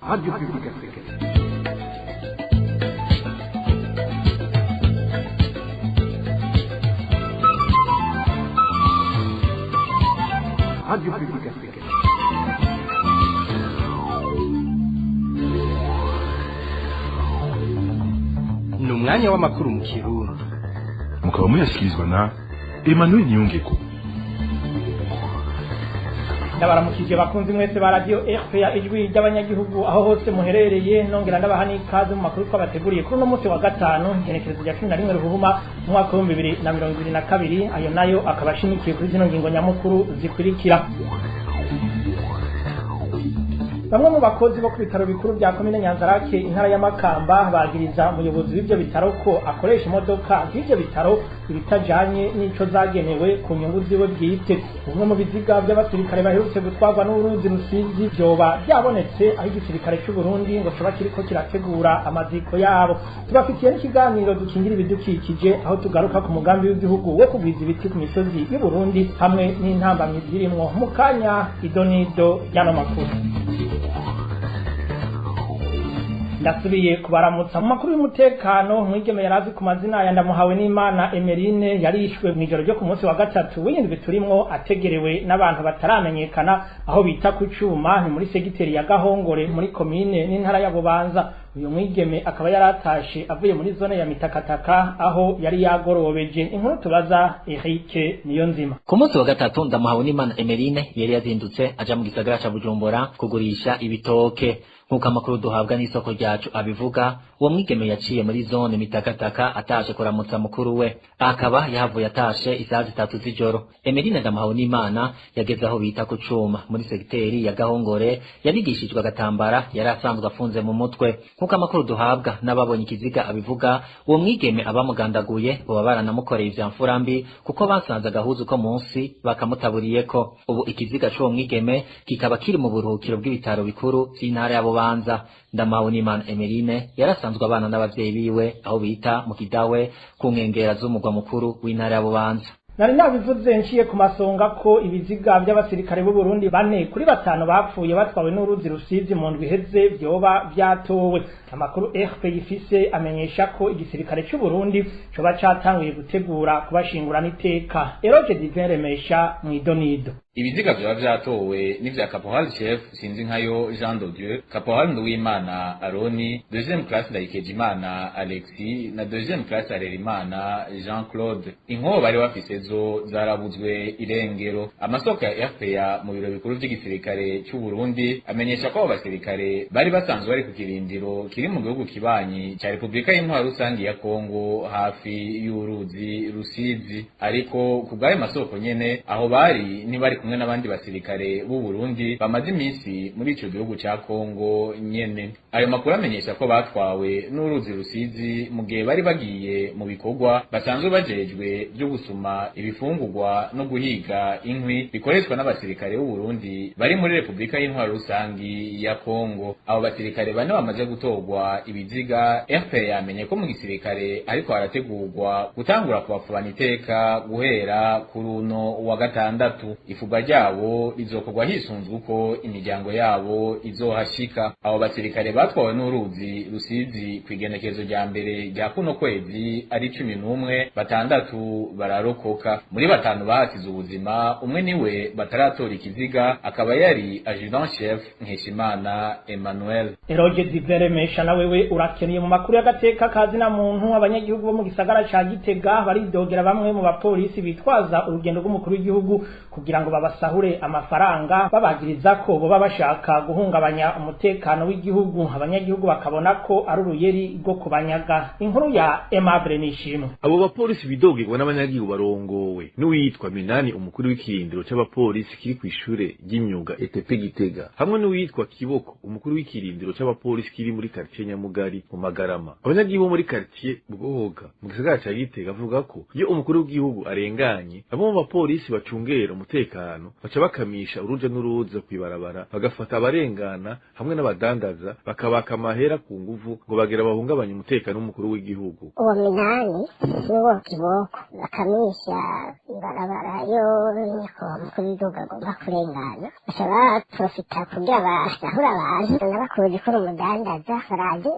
Radio Publique Africaine. Radio Publique Africaine. Ni umwanya w'amakuru mu Kirundi. Mukaba muyashyikirizwa na Emmanuel Niyongeko. Ndabaramukije bakunzi mwese ba radio RPA ijwi ry'abanyagihugu aho hose muherereye nongera ndabaha n'ikaze mu makuru twabateguriye kuri no munsi wa gatanu igenekerezo rya 11 Ruhuma mu mwaka wa 2022 ayo nayo akabashimikiye kuri zino ngingo nyamukuru zikurikira. Bamwe mu bakozi bo ku bitaro bikuru bya komine Nyanzarake intara ya Makamba bagiriza umuyobozi w'ibyo bitaro ko akoresha imodoka y'ibyo bitaro ibitajanye n'ico zagenewe ku nyungu ziwe bwite. Bumwe mu biziga by'abasirikare baherutse gutwarwa n'uruzi Rusizi byoba byabonetse aho igisirikare cy'u Burundi ngo coba kiriko kirategura amaziko yabo. Tubafitiye n'ikiganiro dukingira ibidukikije aho tugaruka ku mugambi w'igihugu wo kugwiza ibiti ku misozi y'u Burundi hamwe n'intambamyi zirimwo mu kanya idonido y'ano makuru. Ndasubiye kubaramutsa mu makuru y'umutekano mwigeme yarazi ku mazina ya Ndamuhawe n'Imana Emeline yarishwe mu ijoro ryo ku munsi wa gatatu w'indwi turimwo ategerewe n'abantu bataramenyekana aho bita ku Cuma ni muri segiteri ya Gahongore muri komine n'intara ya Bubanza. Uyu mwigeme akaba yaratashe avuye muri zone ya Mitakataka aho yari yagorobeje. Inkuru tubaza Eric Niyonzima. Ku munsi wa gatatu Ndamuhawe n'Imana Emeline yari yazindutse aja mu gisagara ca Bujumbura kugurisha ibitoke. Nkuko amakuru duhabwa n'isoko ryacu abivuga, uwo mwigeme yaciye muri zone Mitakataka atashe kuramutsa mukuru we, akaba yahavuye atashe isaha 3 z'ijoro. Emeline Ndamuhawe n'Imana yageze aho bita ku Cuma muri segiteri ya Gahongore, yabigishijwe agatambara yari asanzwe afunze mu mutwe. Nkuko amakuru duhabwa n'ababonye ikiziga abivuga, uwo mwigeme abamugandaguye boba baranamukoreye ivyamfurambi kuko basanze agahuzu ko munsi bakamutaburiyeko. Ubu ikiziga c'uwo mwigeme kikaba kiri mu buruhukiro bw'ibitaro bikuru vy'intara ya Bubanza. Ndamuhawe n'Imana Emeline yarasanzwe abana n'abavyeyi biwe aho bita mu Kidawe ku nkengera z'umugwa mukuru w'intara ya Bubanza. Nari nabivuze nciye ku masonga ko ibiziga by'abasirikare b'u Burundi 4 kuri 5 bapfuye batwawe n'uruzi Rusizi mu ndwi heze byoba byatowe. Amakuru RP ifise amenyesha ko igisirikare cy'u Burundi coba catanguye gutegura kubashingura n'iteka. Eroge Diveremesha mwidonido. Ibiziga vyoba vyatowe n'ivya Caporal Chef Sinzinkayo Jean de Dieu, Caporal Nduwimana Aroni, deuxième classe Ndayikejimana Alexis na deuxième classe Harerimana Jean Claude. Inkoho bari bafise zo zarabuzwe irengero. Amasoko ya RPA mu biro bikuru vy'igisirikare cy'u Burundi amenyesha ko abasirikare bari basanzwe bari ku kirindiro kiri mu gihugu kibanyi ca Republika y'Intwaro Rusangi ya Kongo hafi y'uruzi Rusizi, ariko kubwaye masoko nyene aho bari ntibari kumwe n'abandi basirikare b'u Burundi bamaze iminsi muri ico gihugu ca Kongo nyene. Ayo makuru amenyesha ko batwawe n'uruzi Rusizi mu gihe bari bagiye mu bikorwa basanzwe bajejwe byo gusuma ibifungurwa no guhiga inkwi bikoreshwa n'abasirikare b'u Burundi bari muri Republika y'Intwaro Rusangi ya Kongo. Abo basirikare bane bamaze gutorwa ibiziga. RPA yamenye ko mu gisirikare ariko harategurwa gutangura kubafubana iteka guhera kuri uno wa gatandatu. Ifugwa ryabo rizokorwa hisunzwe uko imiryango yabo izohashika. Abo basirikare batwawe n'uruzi Rusizi kwigenekezo rya mbere rya kuno kwezi ari 11, batandatu bararokoka. Muri batanu bahasize ubuzima, umwe niwe bataratora ikiziga akaba yari adjudant chef Nkeshimana Emmanuel. Eroge Diveremesha na wewe urakeniye mu makuru y'agateka kazi na muntu. Abanyagihugu bo mu gisagara ca Gitega baridogera bamwe mu bapolisi bitwaza urugendo rw'umukuru w'igihugu kugira ngo babasahure amafaranga babagiriza ko boba bashaka guhungabanya umutekano w'igihugu. Abanyagihugu bakabona ko ari uruyeri rwo kubanyaga. Inkuru ya Aimable Nishimwe. Abo bapolisi bidogirwa n'abanyagihugu barongowe n'uwitwa Minani umukuru w'ikirindiro c'abapolisi kiri kw'ishure ry'imyuga ETP Gitega, hamwe n'uwitwa Kiboko umukuru w'ikirindiro c'abapolisi kiri muri quartier Nyamugari mu Magarama. Abanyagihugu muri quartier Bwoga mu gisagara ca Gitega avuga ko iyo umukuru w'igihugu arenganye abo mu bapolisi bacungera umutekano n'umutekano baca bakamisha uruja n'uruza kwibarabara bagafata abarengana hamwe n'abadandaza bakabaka amahera ku nguvu ngo bagera bahungabanya umutekano w'umukuru w'igihugu. Uwo Minani niwo kiboko bakamisha ibarabara yo niko umukuru w'igihugu agomba kurengana baca baprofita kugira basahura abantu n'abakuzi ko umudandaza baraje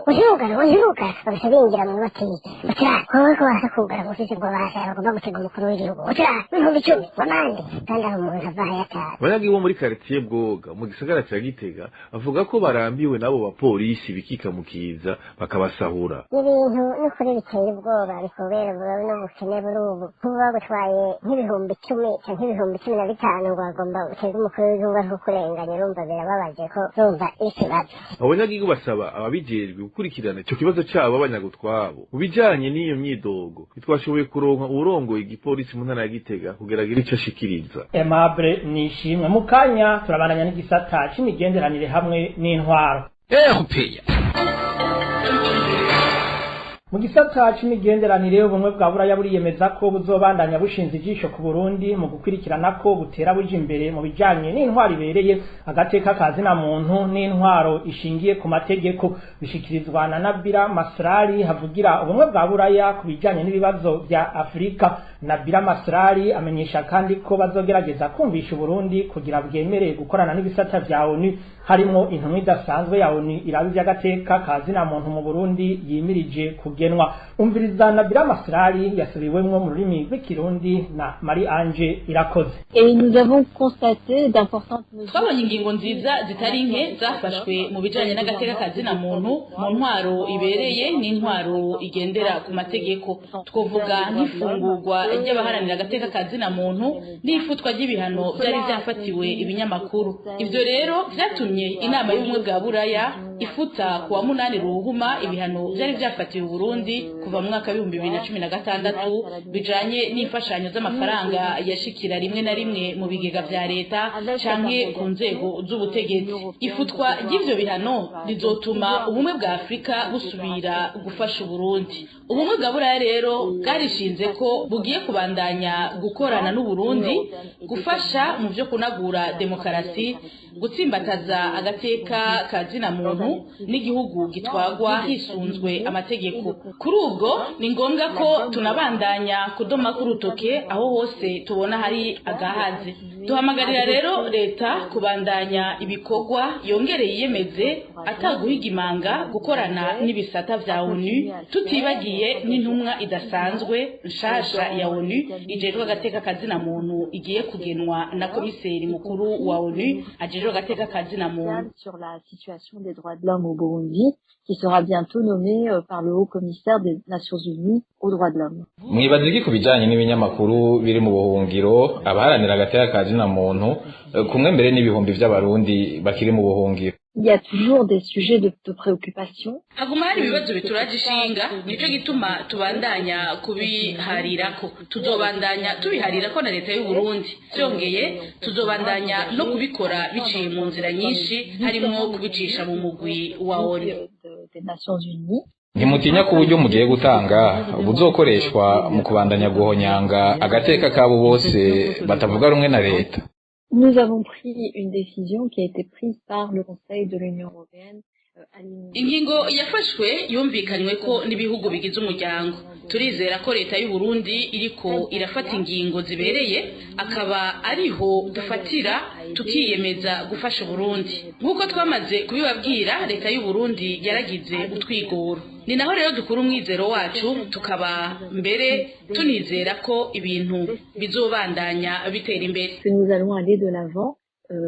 uhirugana bagaca binjira mu botike baca wowe ko waza kugara mu ufise ngo basha bagomba gutega umukuru w'igihugu baca ibihumbi 10 bamande kandi aho umuntu avaye atari. Abanyagihugu bo muri quartier Bwoga mu gisagara ca Gitega bavuga ko barambiwe nabo bapolisi bikika mukiza bakabasahura. Ibintu n'ukuri biteye ubwoba bikubera n'ubukene burubu kuba gutwaye nk'ibihumbi 10 canke ibihumbi 15 ngo bagomba gutega umukuru w'igihugu ariko kurenganya urumva birababaje ko urumva ikibazo. Abanyagihugu basaba ababijejwe gukurikirana ico kibazo cabo abanyagutwabo mu bijanye n'iyo myidogo twashoboye kuronka urongoye igipolisi mu ntara ya Gitega kugerageza ico ashikiriza. Aimable Nishimwe mu kanya turabandanya n'igisata c'imigenderanire hamwe n'intwaro. Mu gisata c'imigenderanire ubumwe bwa Buraya buriyemeza ko buzobandanya bushinze ijisho ku Burundi mu gukurikirana ko butera buje imbere mu bijanye n'intwaro ibereye agateka kazina muntu n'intwaro ishingiye ku mategeko bishikirizwa na Nabila Masrari havugira ubumwe bwa Buraya ku bijanye n'ibibazo bya Afrika. Nabila Masrari amenyesha kandi ko bazogerageza kumvisha Burundi kugira bwemere gukorana n'ibisata vya ONU harimo intumwa idasanzwe ya ONU irabi by'agateka kazina muntu mu Burundi yimirije kugenwa. Umviriza Nabila Masrari yasubiwemwo mu rurimi rw'ikirundi na Marie Ange Irakoze. Et nous avons constaté d'importantes mesures. Twabonye ingingo nziza zitari nke zafashwe mu bijanye n'agateka kazina muntu mu ntwaro ibereye n'intwaro igendera ku mategeko. Twovuga nk'ifungurwa ry'abaharanira agateka kazina muntu n'ifutwa ry'ibihano byari byafatiwe ibinyamakuru. Ivyo rero vyatumye inama y'ubumwe bwa Buraya ifuta kuwa 8 Ruhuma ibihano byari byafatiwe Burundi kuva mu mwaka 2016 bijanye n'imfashanyo z'amafaranga yashikira rimwe na rimwe mu bigega vya leta canke ku nzego z'ubutegetsi. Ifutwa ry'ivyo bihano rizotuma ubumwe bwa Afrika busubira gufasha Burundi. Ubumwe bwa Buraya rero bwarishinze ko bugiye kubandanya gukorana n'u Burundi gufasha mu byo kunagura demokarasi, gutsimbataza agateka kazina muntu n'igihugu gitwagwa hisunzwe amategeko. Kuri ubwo ni ngombwa ko tunabandanya kudoma kurutoke aho hose tubona hari agahaze. Duhamagarira rero leta kubandanya ibikorwa yongereye yiyemeze ataguhigimanga gukorana n'ibisata vya ONU tutibagiye n'intumwa idasanzwe nshasha ya ONU ijejwe agateka kazina muntu igiye kugenwa na komiseri mukuru wa ONU ajejwe agateka kazina muntu. Sur la situation des droits de l'homme au Burundi qui sera bientôt nommé par le haut commissaire des Nations Unies aux droits de l'homme. Mwibaza iki kubijanye n'ibinyamakuru biri mu buhungiro abaharanira agateka kazina muntu kumwe mbere n'ibihumbi vy'abarundi bakiri mu buhungiro? Il y a toujours des sujets de préoccupation. Haguma hari ibibazo bituraje ishinga nico gituma tubandanya kubiharirako. Tuzobandanya tubiharirako na leta y'u Burundi. Byongeye tuzobandanya no kubikora biciye mu nzira nyinshi harimo kubicisha mu mugwi wa ONU des Nations Unies. Ntimutinya ku buryo mugiye gutanga buzokoreshwa mu kubandanya guhonyanga agateka kabo bose batavuga rumwe na leta? Nous avons pris une décision qui a été prise par le Conseil de l'Union européenne. Ingingo yafashwe yumvikanywe ko n'ibihugu bigize umuryango. Turizera ko leta y'u Burundi iriko irafata ingingo zibereye akaba ariho dufatira tukiyemeza gufasha Burundi. Nkuko twamaze kubibabwira leta y'u Burundi yaragize utwigoro. Ni naho rero dukura umwizero wacu tukaba mbere tunizera ko ibintu bizobandanya bitera imbere. Nous allons aller de l'avant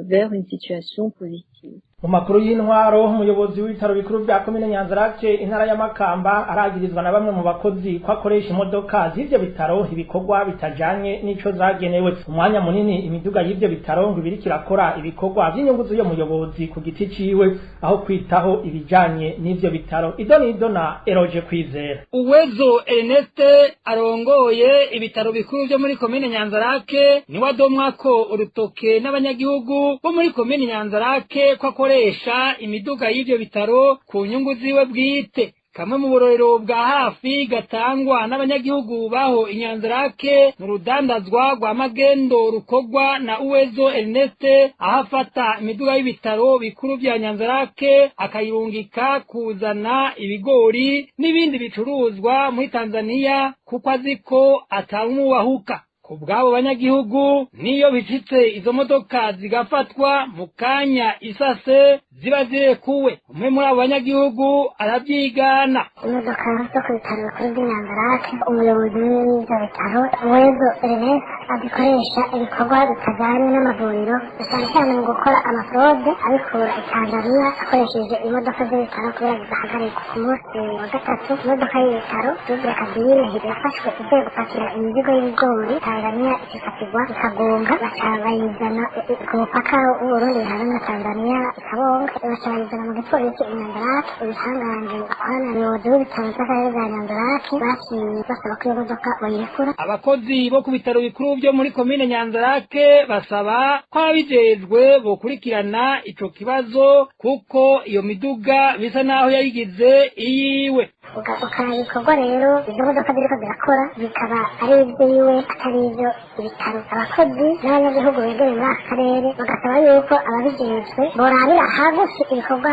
vers une situation positive. Mu makuru y'intwaro umuyobozi w'ibitaro bikuru bya komine Nyanzarake intara ya Makamba aragirizwa na bamwe mu bakozi ko akoresha imodoka z'ivyo bitaro ibikorwa bitajanye n'ico zagenewe. Umwanya munini imiduga y'ivyo bitaro ngo ibiri kirakora ibikorwa by'inyungu z'uyo muyobozi ku giti ciwe aho kwitaho ibijanye n'ivyo bitaro. Idonido na Eroje Kwizera. Uwezo Ernest arongoye ibitaro bikuru byo muri komine Nyanzarake ni wadomwa ko urutoke n'abanyagihugu bo muri komine Nyanzarake ko akoresha imiduga y'ivyo bitaro ku nyungu ziwe bwite kamwe mu burorero bwa hafi gatangwa n'abanyagihugu baho inyanzarake mu rudandazwa rwa magendo rukorwa na Uwezo Ernest aho afata imiduga y'ibitaro bikuru vya Nyanzarake akayirungika kuzana ibigori n'ibindi bicuruzwa muri Tanzania kuko aziko atamubahuka. Kubwabo banyagihugu niyo bicitse izo modoka zigafatwa mu kanya isase ziba zirekuwe. Umwe muri abo banyagihugu arabyigana. Imodoka zo ku bitaro bikuru by'Inyanzarake umuyobozi w'ibyo bitaro Uwezo Ernest azikoresha ibikorwa bitajyanye n'amavuriro cyane cyane mu gukora amafrode abikura i Tanzania akoresheje imodoka z'ibitaro kubera zidahagarikwa. Ku munsi wa gatatu imodoka y'ibitaro Dubure Kabine yafashwe igiye gupakira imizigo y'ibigori Tanzania ikifatirwa ikagonga baca bayizana ku mupaka w'Uburundi hamwe na Tanzania ikabonga baca bayizana mu gipolisi Inyanzarake. Ibihanganje akorana n'ubuyobozi w'ibitaro by'akarere ka Nyanzarake baciye basaba ko iyo modoka bayirekura. Abakozi bo ku bitaro bikuru byo muri komine Nyanzarake basaba ko ababijejwe bokurikirana ico kibazo kuko iyo miduga bisa naho yayigize iyiwe. Ukaba ibikorwa rero izo modoka ziriko zirakora bikaba ari ivy'iwe atari ivyo ibitaro. Abakozi n'abanyagihugu begereye muri aka karere bagasaba yuko ababijejwe borabira hagufi ibikorwa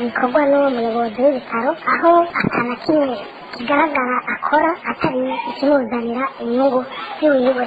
bikorwa n'uwo muyobozi w'ibitaro aho atana kimwe kigaragara akora atari ikimuzanira inyungu ziwiwe.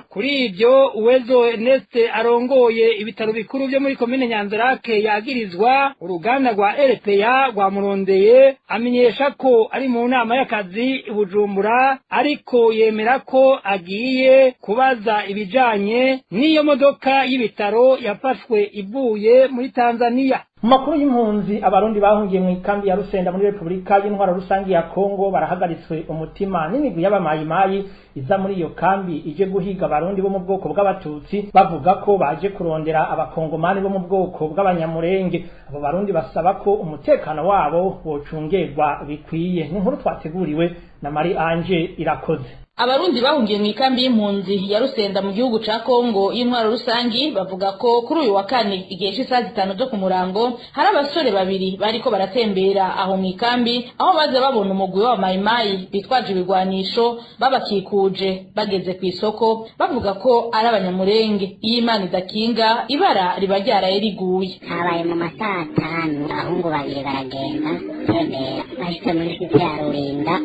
Kuri ibyo Uwezo Ernest arongoye ibitaro bikuru byo muri komine Nyanzarake yagirizwa uruganda rwa RPA rwamurondeye amenyesha ko ari mu nama y'akazi i Bujumbura ariko yemera ko agiye kubaza ibijanye n'iyo modoka y'ibitaro yafashwe ivuye muri Tanzania. Mu makuru y'impunzi abarundi bahungiye mu ikambi ya Rusenda muri Republika y'Intwaro Rusangi ya Kongo barahagaritswe umutima n'imigwi y'abamayimayi iza muri iyo kambi ije guhiga abarundi bo mu bwoko bw'abatutsi bavuga ko baje kurondera abakongomani bo mu bwoko bw'abanyamurenge. Abo barundi basaba ko umutekano wabo wocungerwa bikwiye. N'inkuru twateguriwe na Marie Ange Irakoze. Abarundi bahungiye mu ikambi y'impunzi ya Rusenda mu gihugu ca Kongo y'Intwaro Rusangi bavuga ko kuri uyu wa kane igihe cy'isaha 5 zo ku murango hari abasore babiri bariko baratembera aho mu ikambi aho baze babona umugwi wa mayimayi bitwaje ibigwanisho babakikuje bageze ku isoko bavuga ko ari abanyamurenge. Iyi Imana idakinga ibara riba ryaraye riguye. Habaye mu masaha 5 abahungu babiri baragenda tembera bahise muri site ya Rurinda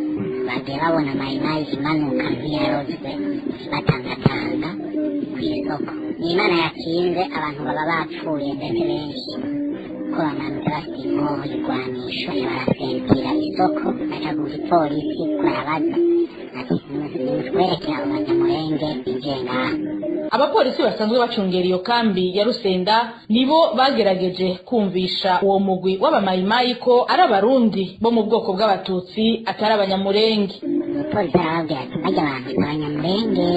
bagiye babona mayimayi imanuka nk'iyarozwe batangatanga ku isoko. Imana yakinze abantu baba bapfuye ndetse benshi ko bamanutse bafite inkoho y'igwanisho barasentira isoko baca ku gipolisi barabaza ati nimutwerekere abo banyamurenge binjiye ngaha. Abapolisi basanzwe bacungera iyo kambi ya Rusenda nibo bagerageje kumvisha uwo mugwi w'abamayimayi ko ari abarundi bo mu bwoko bw'abatutsi atari abanyamurenge. Umupolisi arababwira ati bajya abantu abanyamurenge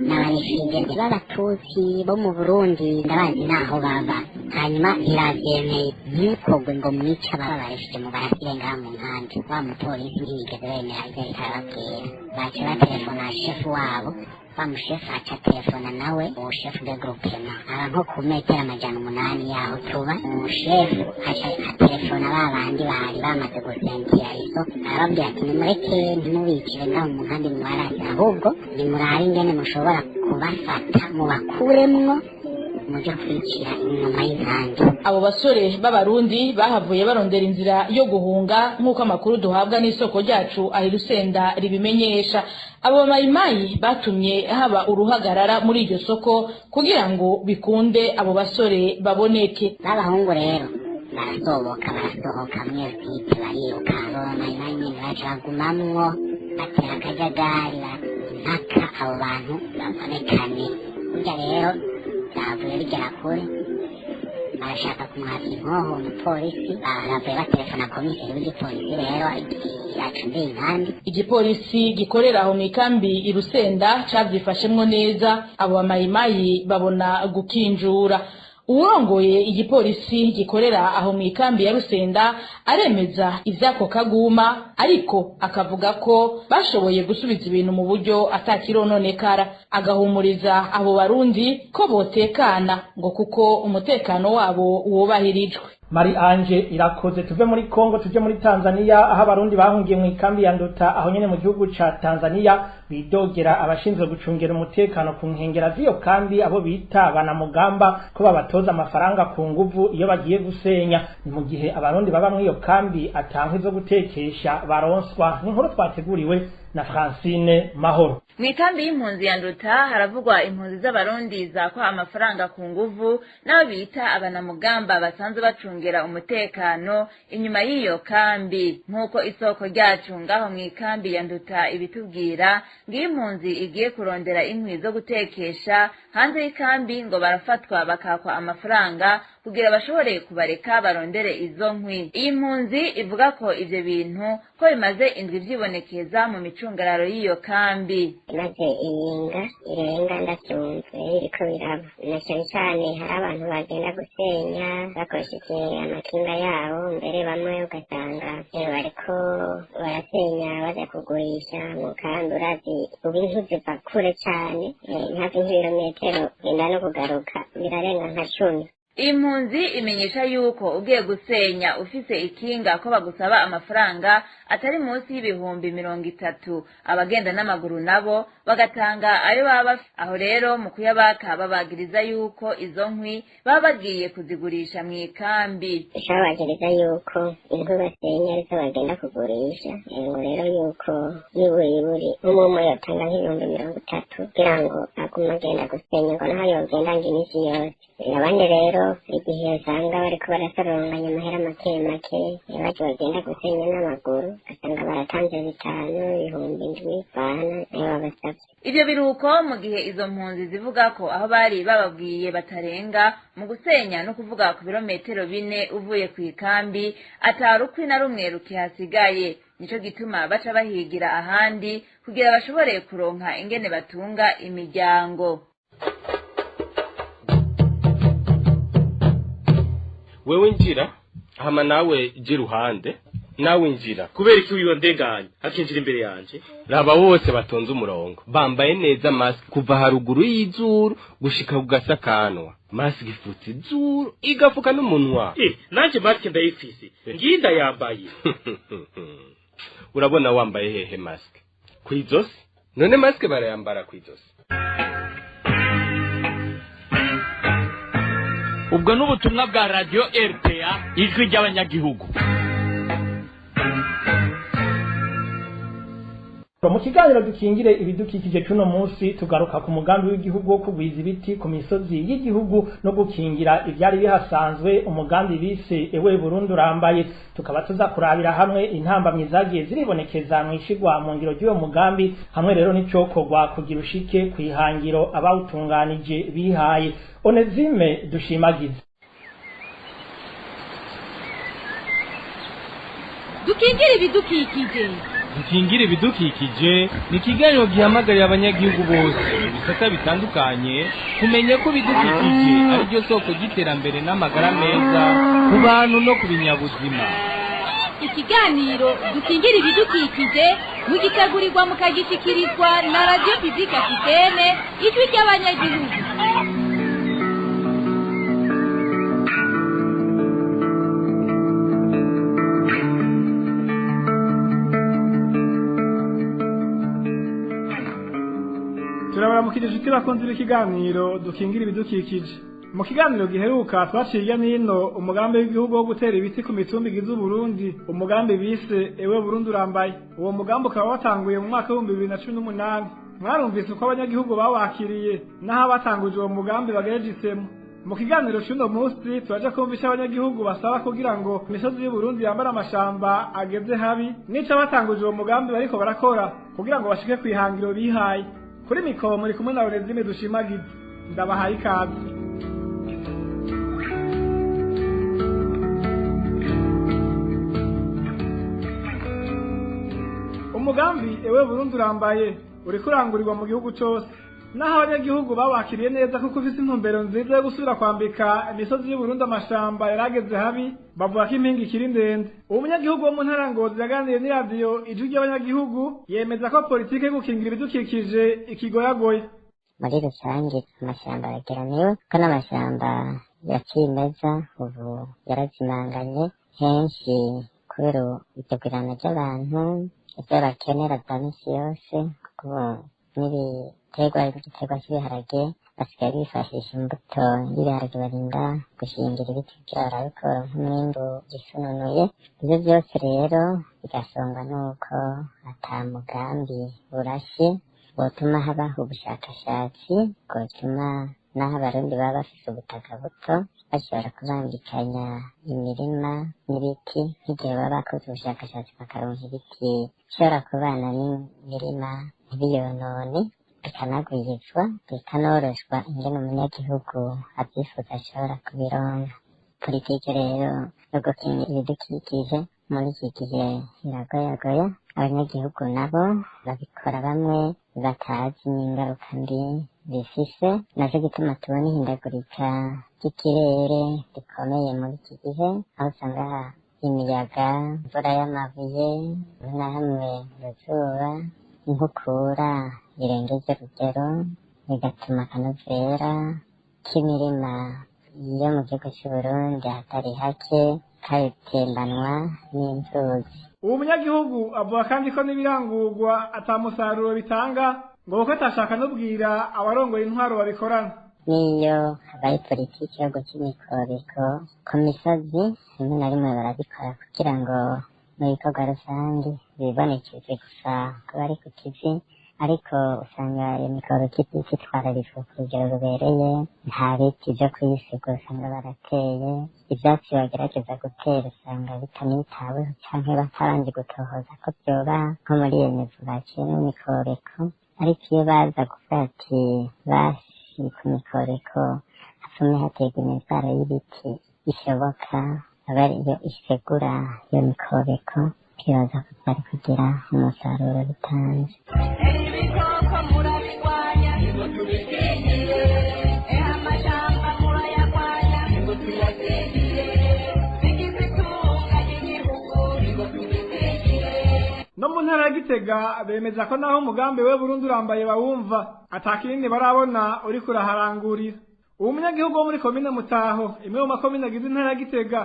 n'abarefugee b'abatutsi bo mu Burundi ndabazi naho baba, hanyuma ntiravyemeye ntukogwe ngo mwice ababa barefugee mu barasire ngaha mu nkambi. Wa mupolisi ntiyigeze bemera ivyo arababwira, baca baterefona shefu wabo bamushefu aca telefona nawe uwo shefu de groupement aba nko ku metero 800 yaho tuba. Umushefu aca telefona babandi bari bamaze gusentira isoko arababwira ati nimureke ntimubicire ngaho mu nkambi mwarasi, ahubwo nimurare ingene mushobora kubafata mubakuremwo muje kwicira inyuma y'inkambi. Abo basore b'abarundi bahavuye barondera inzira yo guhunga nk'uko amakuru duhabwa n'isoko ryacu ahi Rusenda ribimenyesha. Abo mayimayi batumye haba uruhagarara muri iryo soko kugira ngo bikunde abo basore baboneke. N'abahungu rero barasohoka mwese bariruka, abo mayimayi nyine bacagumamwo batera akajagari mpaka abo bantu babonekane. Burya rero bavuye bigera kure barashaka kumwaka inkoho umupolisi, baravuye baterefona komiseri w'igipolisi rero yacundiye inkambi. Igipolisi gikorera aho mu ikambi i Rusenda cavyifashemwo neza, abo bamayimayi babona gukinjura. Urongoye igipolisi gikorera aho mu ikambi ya Rusenda aremeza ivyako kaguma, ariko akavuga ko bashoboye gusubiza ibintu mu buryo atakirononekara. Agahumuriza abo barundi ko botekana ngo kuko umutekano wabo wobahirijwe. Marie Ange Irakoze. Tuve muri Kongo tuje muri Tanzania aho abarundi bahungiye mu ikambi ya Nduta aho nyene mu gihugu ca Tanzania bidogera abashinzwe gucungera umutekano ku nkengera z'iyo kambi abo bita banamugamba ko babatoza amafaranga ku nguvu iyo bagiye gusenya. Ni mu gihe abarundi baba muri iyo kambi atankwe zo gutekesha baronswa. Ni inkuru twateguriwe na Francine Mahoro. Mwikambi y'impunzi ya Nduta haravugwa impunzi z'abarundi zakwa amafaranga ku nguvu n'abo bita abanamugamba basanzwe bacungera umutekano inyuma y'iyo kambi. Nk'uko isoko ryacu ngaho mwikambi ya Nduta ibitubwira, ngiyo impunzi igiye kurondera inkwi zo gutekesha hanze y'ikambi ngo barafatwa bakakwa amafaranga kugira bashobore kubareka barondere izo nkwi. Iyi mpunzi ivuga ko ivyo bintu ko bimaze indwi vyibonekeza mu micungararo y'iyo kambi. Maze iyinga irenga ndavyumve iriko biraba, na cane cane hari abantu bagenda gusenya bakoresheje amakinga yabo, mbere bamwe ugasanga bariko barasenya baja kugurisha mu kambi. Urazi ubu inkwi ziva kure cane, hafi nk'ibirometero genda no kugaruka birarenga nka 10. Impunzi imenyesha yuko ugiye gusenya ufise ikinga ko bagusaba amafaranga atari munsi y'ibihumbi 30. Abagenda n'amaguru nabo bagatanga ayo baba. Aho rero mu kuyabaka babagiriza yuko izo nkwi baba bagiye kuzigurisha mu ikambi. Babagiriza yuko inkwi basenya arizo bagenda kugurisha, ngo rero yuko niburi umwe yatanga nk'ibihumbi 30 kugira ngo agume agenda gusenya, ngo naho yogenda ng'imisi yose. Abandi rero igihe usanga bariko barasoronganya amahera make baje bagenda gusenya n'amaguru ugasanga baratanze 5, 7 bana nayo babasavye. Ivyo biruko mu gihe izo mpunzi zivuga ko aho bari bababwiye batarenga mu gusenya no kuvuga ku birometero 4 uvuye ku ikambi atarukwi na rumwe rukihasigaye. Nico gituma baca bahigira ahandi kugira bashobore kuronka ingene batunga imiryango. Wewe njira hama nawe je ruhande nawe njira. Kubera iki wiyo ndenganya akinjira imbere yanje? Raba bose batonze umurongo bambaye neza mask kuva haruguru y'izuru gushika ku gasakanwa. Mask ifutse izuru igafuka n'umunwa. Nanje mask ndayifise nginda yambaye. Urabona wambaye hehe mask? Kwizosi? None mask barayambara kwizosi. Ubwo n'ubutumwa bwa radio RPA ijwi ry'abanyagihugu. Mu kiganiro dukingire ibidukikije cuno munsi tugaruka ku mugambi w'igihugu wo kugwiza ibiti ku misozi y'igihugu no gukingira ivyari bihasanzwe, umugambi bise ewe Burundi urambaye. Tukaba tuza kurabira hamwe intambamyi zagiye ziribonekeza mu ishigwa mu ngiro ry'uwo mugambi, hamwe rero n'icokorwa kugira ushike kwihangiro abawutunganije bihaye. Onezime Dushimagize. Dukingire ibidukikije. Dukingire ibidukikije ni ikiganiro gihamagarira abanyagihugu bose ibisata bitandukanye kumenya ko ibidukikije ari ryo soko ry'iterambere n'amagara meza ku bantu no ku binyabuzima. Ikiganiro dukingire ibidukikije mugitegurirwa mukagishikirizwa na Radio Publique Africaine ijwi ry'abanyagihugu. Turabaramukije inshuti bakunze ikiganiro dukingira ibidukikije. Mu kiganiro giheruka twaciye nino umugambi w'igihugu wo gutera ibiti ku mitumba igize Burundi, umugambi bise ewe Burundi urambaye. Uwo mugambi ukaba watanguye mu mwaka wa 2018. Mwarumvise uko abanyagihugu bawakiriye naho batanguje uwo mugambi bagejejesemo. Mu kiganiro cy'uno munsi twaje kumvisha abanyagihugu basaba kugira ngo imisozi y'u Burundi yambara amashamba ageze habi, nico batanguje uwo mugambi bariko barakora kugira ngo bashike kwihangiro bihaye. Kuri mikoro muri kumwe na Onezime Dushimagize. Ndabahaye ikaze. Umugambi ewe Burundi urambaye uri kurangurirwa mu gihugu cyose. Naho abanyagihugu babakiriye neza kuko ufite intumbero nziza yo gusubira kwambika imisozi y'u Burundi amashamba yarageze habi, bavuga ko impinga ikiri ndende. Umunyagihugu wo mu ntara Ngozi yaganiriye ni radio ijwi ry'abanyagihugu yemeza ko politike yo gukingira ibidukikije ikigoyagoye. Muri rusange amashamba arageramiwe ko n'amashamba yakimeza ubu yarazimanganye henshi kubera itegurana ry'abantu ibyo bakenera bya misi yose kuko igiterwa cy'ibiharage basigaye bifashisha imbuto y'ibiharage barinda gushingira ibiti kugira barabikora nk'umwimbu gisununuye. Ibyo byose rero bigasongwa n'uko ata mugambi burashe butuma habaho ubushakashatsi bwotuma n'aho abarundi baba bafise ubutaka buto bashobora kubangikanya imirima n'ibiti nk'igihe baba bakoze ubushakashatsi bakaronka ibiti bishobora kubana n'imirima ntibiyonone bikanagwizwa bikanoroshwa ingene umunyagihugu avyifuza ashobora kubironka. Politike rero yo gukingira ibidukikije muri iki gihe iragoyagoya, abanyagihugu nabo babikora bamwe batazi n'ingaruka mbi bifise, naco gituma tubona ihindagurika ry'ikirere rikomeye muri iki gihe, aho usanga imiyaga, imvura y'amabuye na hamwe uruzuba, inkukura irengeje urugero, bigatuma akanovera k'imirima yo mu gihugu c'Uburundi hatari hake katembanwa n'inzuzi. Uwo munyagihugu avuga kandi ko n'ibirangurwa atamusaruro bitanga ngo kuko atashaka nubwira abarongoye intwaro babikorana. Niyo habaye politiki yo guca imikobeko ku misozi rimwe na rimwe barabikora kugira ngo mu bikorwa rusange bibonekeze gusa ko bari ku kivi, ariko usanga iyo mikobeko ititwararitswe ku rugero rubereye, nta biti vyo kuyisigura usanga barateye, ivyatsi bagerageza gutera usanga bitanitaweho canke batabanje gutohoza ko vyoba nko muri iyo mivu baciyemwo imikobeko. Ariko iyo baza kuvuga ati basi ku mikobeko hapfume haterwa imivaro y'ibiti bishoboka aba ariyo isegura iyo mikobeko, twibaza ko bari kugira umusaruro bitanze. Ibikoko murabirwanya ngo tubisengere, amashamba murayarwanya ngo tuyasengere, bigize itunga ry'igihugu ngo tubisengere. No mu ntara ya Gitega bemeza ko naho umugambi we Burundi urambaye bawumva atakindi barabona uriko uraharangurira. Uwo munyagihugu wo muri komine Mutaho, imwe mu makomine agize intara ya Gitega,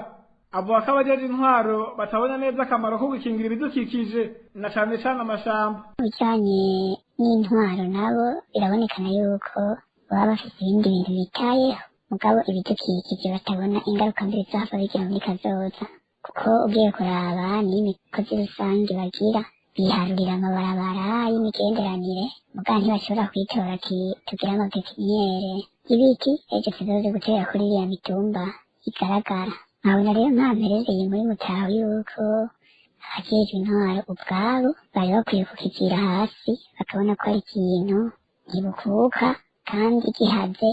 avuga ko abajeje intwaro batabona neza akamaro ko gukingira ibidukikije na cane cane amashamba. Bijanye n'intwaro nabo birabonekana yuko baba bafite ibindi bintu bitayeho, mugabo ibidukikije batabona ingaruka mbi bizava bigira muri kazoza, kuko ugiye kuraba n'imikozi rusange bagira biharurira amabarabara y'imigenderanire, mugabo ntibashobora kwitora ati tugire amapepiniyere y'ibiti ejo tuzoze gutera kuri iriya mitumba igaragara. Nkabona rero ntamperereye muri Mutaho yuko abajejwe intwaro ubwabo bari bakwiye kukizira hasi bakabona ko ari ikintu ntibukuka kandi gihaze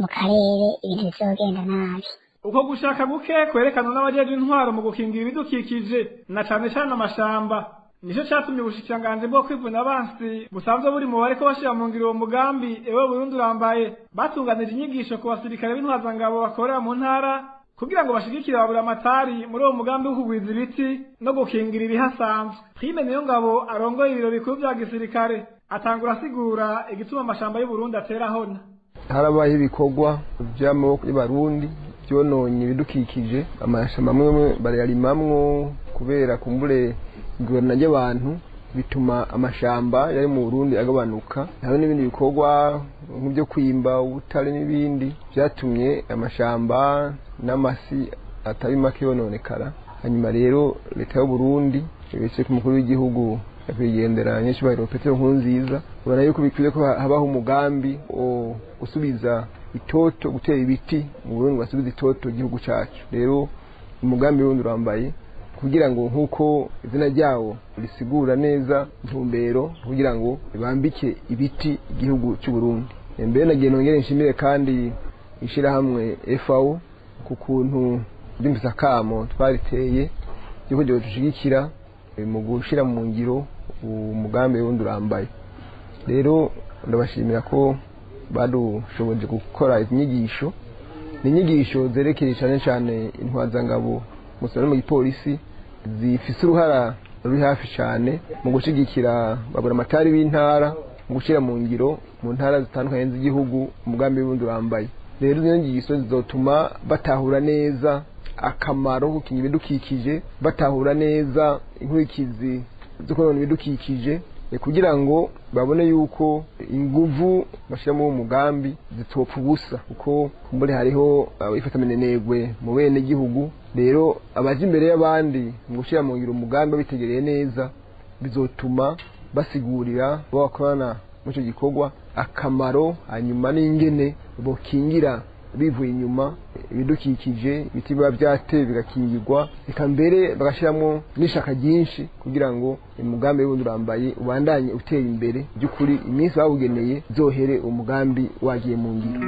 mu karere ibintu bizogenda nabi. Uko gushaka guke kwerekanwa n'abajejwe intwaro mu gukingira ibidukikije na cane cane amashamba nico catumye ubushikiranganji bwo kwivuna abansi busanzwe buri mu bariko bashira mu ngiro uwo mugambi ewe Burundi urambaye batunganije inyigisho ku basirikare b'intwazangabo bakorera mu ntara kugira ngo bashigikire babura amatari muri uwo mugambi wo kugwiza ibiti no gukingira ibihasanzwe. Prime Niyongabo arongoye ibiro bikuru vya gisirikare atangura asigura igituma amashamba y'u Burundi atera hona. Harabaye ibikorwa vy'amaboko y'Abarundi vyononye ibidukikije, amashamba amwe barayarimamwo kubera kumbure igorana ry'abantu bituma amashamba yari mu Burundi agabanuka. Hari n'ibindi bikorwa nk'ibyo kwimba ubutare n'ibindi vyatumye amashamba n'amasi atari make yononekara. Hanyuma rero leta y'u Burundi ibise ku mukuru w'igihugu yakwigendera nyeshubahiro Petero Nkurunziza, ubona yuko bikwiye ko habaho umugambi wo gusubiza itoto, gutera ibiti mu Burundi basubiza itoto igihugu cyacu. Rero umugambi wundi urambaye kugira ngo nkuko izina ryawo risigura neza intumbero kugira ngo bambike ibiti igihugu cy'u Burundi. Mbere nagiye nongere nshimire kandi ishirahamwe FAO ku kuntu byumvise akamo twariteye yuko gihe dushigikira mu gushira mu ngiro umugambi wundi urambaye. Rero ndabashimira ko badushoboje gukora inyigisho, n'inyigisho zerekeye cyane cyane intwazangabo musana mu gipolisi zifise uruhara ruri hafi cyane mu gushigikira babura amatari b'intara mu gushira mu ngiro mu ntara zitandukanye z'igihugu umugambi wundi urambaye. rero izo nyigisho zizotuma batahura neza akamaro ko gukingira ibidukikije, batahura neza inkurikizi zo konona ibidukikije, kugira ngo babone yuko inguvu bashiramo uwo mugambi zitopfa ubusa, kuko kumbure hariho ifatamenenegwe mu bene gihugu. Rero abaje imbere y'abandi mu gushira mu ngiro umugambi bitegereye neza, bizotuma basigurira bakorana mu cyo gikorwa akamaro, hanyuma n'ingene bokingira bivuye inyuma ibidukikije, ibiti biba byateye bigakingirwa, eka mbere bagashiramo n'ishaka ryinshi kugira ngo umugambi w'uburundi urambaye ubandanye utera imbere by'ukuri, iminsi bawugeneye zohere umugambi wagiye mu ngiro.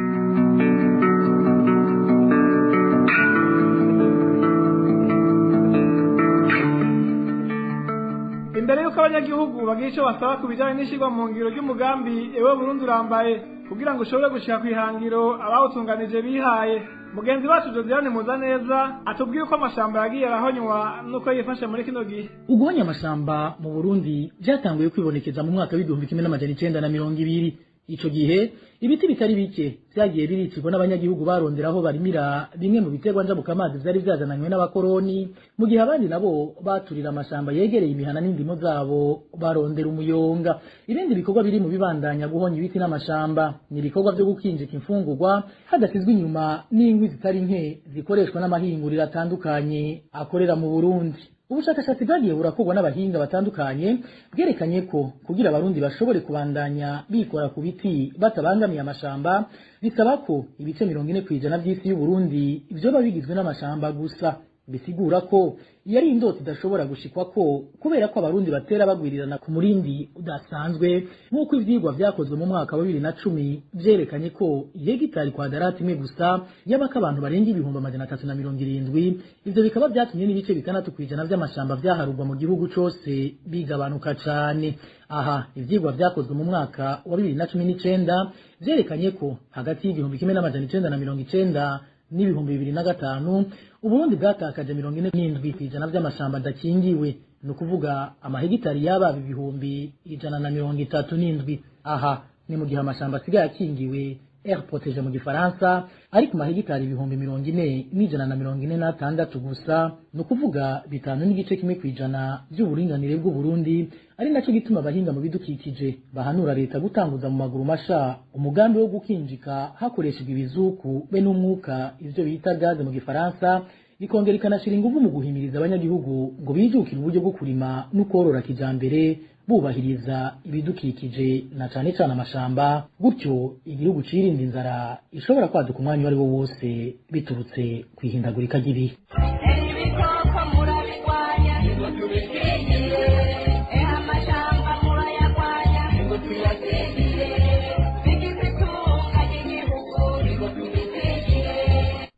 Imbere yuko abanyagihugu bagira icyo basaba ku bijyanye n'ishyirwa mu ngiro ry'umugambi ewe Burundi urambaye kugira ngo ushobore gushika ku ihangiro abawutunganije bihaye, mugenzi wacu Josiane Muzaneza atubwiye uko amashamba yagiye arahonywa nuko yifashe muri kino gihe. Uguhonya amashamba mu Burundi byatanguye kwibonekeza mu mwaka w'1920. Ico gihe ibiti bitari bike vyagiye biricirwa n'abanyagihugu baronderaho barimira bimwe mu biterwa njabukamazi vyari vyazananywe n'abakoroni, mu gihe abandi nabo baturira amashamba yegereye imihana n'indimo zabo barondera umuyonga. Ibindi bikorwa biri mu bibandanya guhonya ibiti n'amashamba ni ibikorwa vyo gukinjika imfungurwa hadasizwe inyuma n'ingwi zitari nke zikoreshwa n'amahinguriro atandukanye akorera mu Burundi. Ubushakashatsi bwagiye burakorwa n'abahinga batandukanye bwerekanye ko kugira abarundi bashobore kubandanya bikora ku biti batabangamiye amashamba, bisaba ko ibice 40% by'isi y'u Burundi vyoba bigizwe n'amashamba gusa. Bisigura ko yari indoto idashobora gushikwa ko kubera ko abarundi batera bagwirirana ku murindi udasanzwe, nk'uko ivyigwa vyakozwe mu mwaka wa 2010 vyerekanye ko hegitari kwadarati imwe gusa yabaka abantu barenga 370. Ivyo bikaba vyatumye n'ibice 6% vy'amashamba vyaharugwa mu gihugu cose bigabanuka cane. Aha ivyigwa vyakozwe mu mwaka wa 2019 vyerekanye ko hagati y'1990 n'ibihumbi 2005 Uburundi bwatakaje 47% vy'amashamba adakingiwe, no kuvuga amahegitari yaba ibihumbi 137. Aha ni mu gihe amashamba asigaye akingiwe air protégé mu gifaransa ari ku mahegitari ibihumbi 40,146 gusa, no kuvuga 5.1% by'uburinganire bw'u Burundi. Ari naco gituma abahinga mu bidukikije bahanura leta gutanguza mu maguru masha umugambi wo gukinjika hakoreshejwe ibizuku be n'umwuka, ivyo bita gaz mu gifaransa, ikongera ikanashira inguvu mu guhimiriza abanyagihugu ngo bijukire uburyo bwo kurima no korora kijambere bubahiriza ibidukikije na cane cane amashamba, gutyo igihugu cirinda inzara ishobora kwaduka umwanya wari wo wose biturutse kwihindagurika ry'ibihe.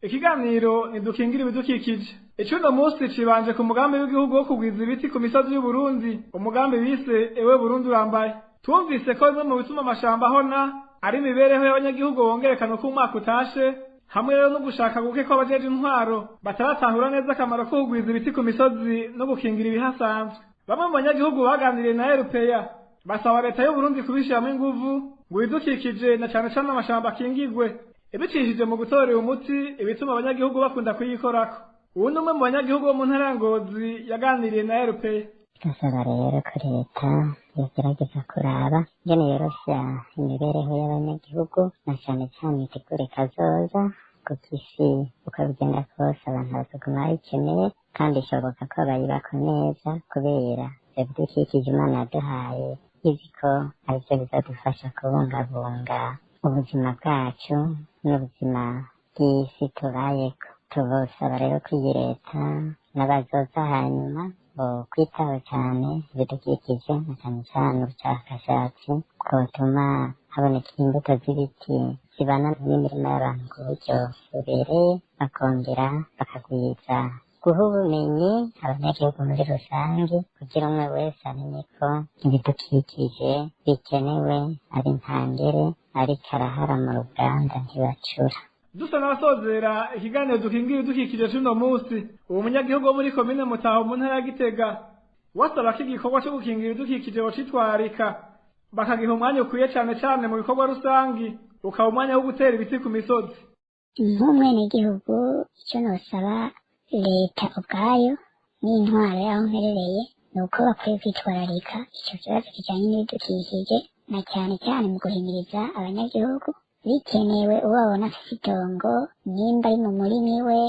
Ikiganiro nidukingira ibidukikije. Icuno musi cibanje ku mugambi w'igihugu wo kugwiza ibiti ku misozi y'u Burundi, umugambi bise ewe Burundi urambaye. Twumvise ko bimwe mu bituma amashamba hona ari imibereho y'abanyagihugu bongerekana ko umwaka utashe, hamwe rero no gushaka guke ko abajeje intwaro bataratahura neza akamaro ko kugwiza ibiti ku misozi no gukingira ibihasanzwe. Bamwe mu banyagihugu baganiriye na RPA basaba leta y'u Burundi kubishiramo inguvu ngo ibidukikije na cane cane amashamba akingirwe, ibicishije mu gutorera umuti ibituma abanyagihugu bakunda kuyikorako. Ubu ni umwe mu banyagihugu bo mu ntara ya Ngozi yaganiriye na RPA. Turasaba rero ko leta yogerageza kuraba ingene yorosha imibereho y'abanyagihugu na cane cane itegure kazoza, kuko isi uko bigenda kose abantu bazoguma bayikeneye kandi ishoboka ko bayibako neza kubera ibidukikije Imana yaduhaye, izi ko arivyo bizadufasha kubungabunga ubuzima bwacu n'ubuzima bw'isi tubayeko. Tubosaba rero ko iyi leta n'abazoza hanyuma bo kwitaho cyane ibidukikije na cyane cyane ubushakashatsi bwotuma haboneka imbuto z'ibiti zibana n'imirima y'abantu ku buryo bubereye, bakongera bakagwiza guha ubumenyi abanyagihugu muri rusange kugira umwe wese amenye ko ibidukikije bikenewe ari ntangere, ariko arahara mu ruganda ntibacura. Dusa n'abasozera ikiganiro dukingira ibidukikije cy'uno munsi, uwo munyagihugu wo muri komine Mutaho mu ntara ya Gitega wasaba ko igikorwa cyo gukingira ibidukikije bocitwarika bakagiha umwanya ukwiye cane cane mu bikorwa rusangi, ukaba umwanya wo gutera ibiti ku misozi. nk'umwenegihugu icyo nosaba leta ubwayo n'intwaro y'aho mperereye ni uko bakwiye kwitwararika icyo kibazo kijyanye n'ibidukikije na cyane cyane mu guhimiriza abanyagihugu bikenewe uwo babona afite itongo nimba ari mu murimi we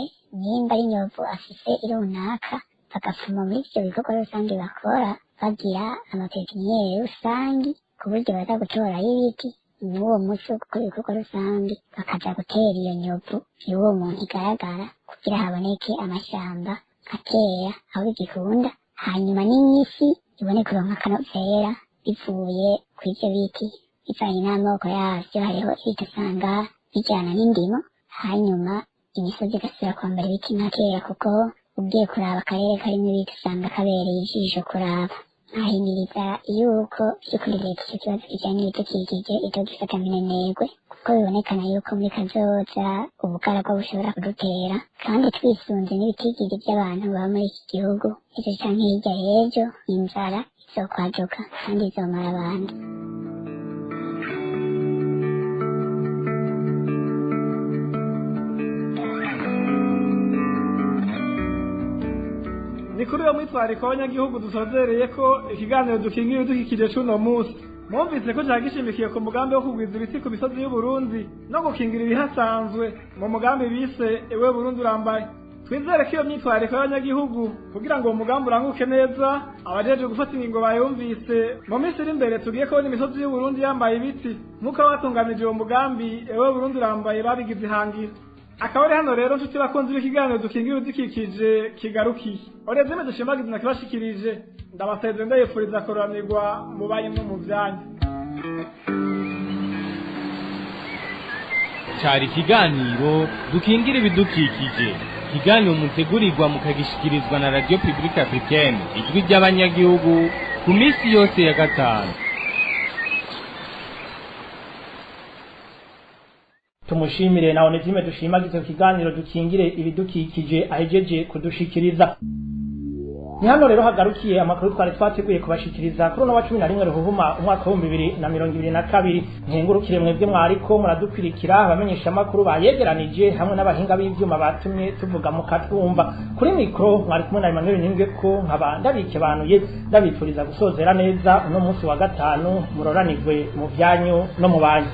nimba ari nyovu afise runaka bagapfuma muri ibyo bikorwa rusange bakora bagira amapepiniyeri rusange ku buryo baza gutorayo ibiti n'uwo munsi wo gukora ibikorwa rusange bakaja gutera iyo nyovu y'uwo muntu igaragara kugira haboneke amashyamba akera aho bigikunda hanyuma n'inyisi ibone kuronka akanovera bivuye ku ivyo biti bivanye n'amoko yavyo hariho ibiti usanga bijana n'indimo hanyuma imisozi igasubira kwambara ibiti nka kera kuko ugiye kuraba akarere karimwo ibiti usanga kabereye ijisho kuraba ahimiriza yuko vy'ukuri leta ico kibazo kijanye n'ibidukikije itogifata minenegwe kuko bibonekana yuko muri kazoza ubugaragwa bushobora kudutera kandi twisunze n'ibitigiri vy'abantu baba muri iki gihugu ejo canke hirya y'ejo inzara izokwaduka kandi izomara abantu. ni kuri uwo mwitwariko w'abanyagihugu dusozereye ko ikiganiro dukingira ibidukikije c'uno munsi mwumvise ko cari gishimikiye ku mugambi wo kugwiza ibiti ku misozi y'Uburundi no gukingira ibihasanzwe mu mugambi bise ewe Burundi urambaye. Twizere ko iyo myitwariko y'abanyagihugu kugira ngo uwo mugambi uranguke neza abajeje gufata ingingo bayumvise mu minsi iri imbere tugiye kubona imisozi y'Uburundi yambaye ibiti nk'uko abatunganije uwo mugambi ewe Burundi urambaye babigize ihangiro. Akaba ari hano rero nshuti bakunzi b'ikiganiro dukingira ibidukikije kigarukiye orezime dushimagiza nakibashikirije ndabasezeye ndayifuriza kuranirwa mu banyu no mu vyanyu. Cari ikiganiro dukingira ibidukikije, ikiganiro mutegurirwa mukagishikirizwa na Radio Publique Africaine ijwi ry'abanyagihugu ku minsi yose ya gatanu. Tumushimire na Onezime dushimagiza ikiganiro dukingire ibidukikije ahejeje kudushikiriza. Ni hano rero hagarukiye amakuru twari twateguye kubashikiriza kuri no wa 11 Ruhuma umwaka wa 2022. Nkengurukire mwebwe mwariko muradukwirikira abamenyesha amakuru bayegeranije hamwe n'abahinga b'ivyuma batumye tuvuga mu katwumva. Kuri mikro mwari kumwe na Emmanuel Ninge ko nkaba ndabikebanuye ndabipfuriza gusozera neza uno munsi wa gatanu muroranirwe mu byanyu no mu banyu.